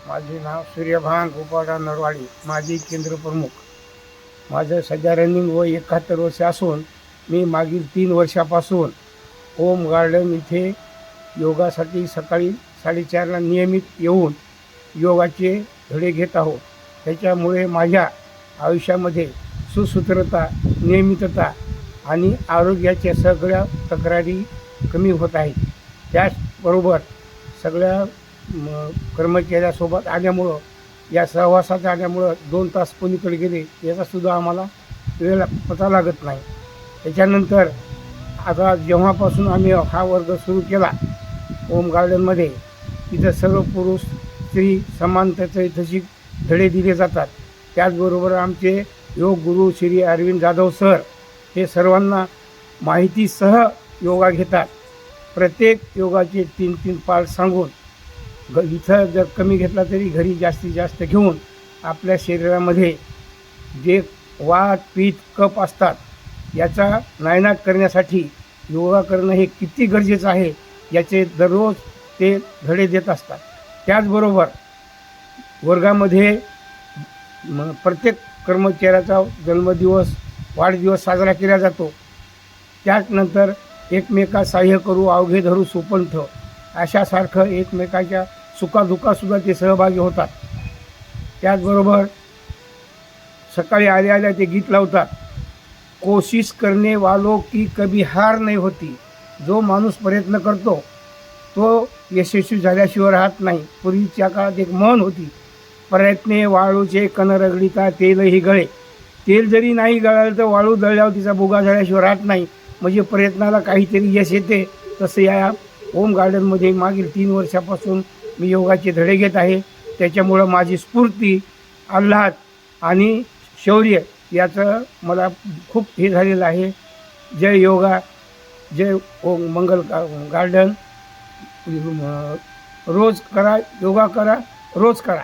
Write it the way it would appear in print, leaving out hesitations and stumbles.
माझे नाव सूर्यभान गोपाळराव नरवाडी, माजी केंद्र प्रमुख. माझं सध्या रनिंग वय 71 वर्ष असून मी मागील 3 वर्षापासून ओम गार्डन इथे योगासाठी सकाळी 4:30ला नियमित येऊन योगाचे धडे घेत आहोत. त्याच्यामुळे माझ्या आयुष्यामध्ये सुसूत्रता, नियमितता आणि आरोग्याच्या सगळ्या तक्रारी कमी होत आहेत. त्याचबरोबर सगळ्या कर्मचाऱ्यासोबत आल्यामुळं, या सहवासात आल्यामुळं 2 तास कोणीकडे गेले याचासुद्धा आम्हाला वेळ पता लागत नाही. त्याच्यानंतर आता जेव्हापासून आम्ही हा वर्ग सुरू केला ओम गार्डनमध्ये, तिथं सर्व पुरुष स्त्री समानतेचे तशी धडे दिले जातात. त्याचबरोबर आमचे योग गुरु श्री अरविंद जाधव सर हे सर्वांना माहितीसह योगा घेतात. प्रत्येक योगाचे 3-3 पाठ सांगून इथं जर कमी घेतला तरी घरी जास्तीत जास्त घेऊन आपल्या शरीरामध्ये जे वात, पित्त, कफ असतात याचा नायनाट करण्यासाठी योगा करणं हे किती गरजेचं आहे याचे दररोज ते धडे देत असतात. त्याचबरोबर वर्गामध्ये प्रत्येक कर्मचाऱ्याचा जन्मदिवस, वाढदिवस साजरा केला जातो. त्यानंतर एकमेकास सहाय्य करू अवघे धरू सुपंथ अशासारखं एकमेकाच्या सुखादुःखातसुद्धा ते सहभागी होतात. त्याचबरोबर सकाळी आल्या ते गीत लावतात, कोशिश करने वालों की कभी हार नहीं होती. जो माणूस प्रयत्न करतो तो यशस्वी झाल्याशिवाय राहत नाही. पूर्वीच्या काळात एक म्हण होती, प्रयत्ने वाळूचे कण रगडिता तेलही गळे. तेल जरी नाही गळालं तर वाळू दळल्यावर तिचा भुगा झाल्याशिवाय राहत नाही. म्हणजे प्रयत्नाला काहीतरी यश येते. तसं या ओम गार्डनमध्ये मागील 3 वर्षापासून मी योगाचे धडे घेत आहे. त्याच्यामुळं माझी स्फूर्ती, आल्हाद आणि शौर्य याचं मला खूप हे झालेलं आहे. जय योगा, जय ओम मंगल गार्डन. रोज करा, योगा करा, रोज करा.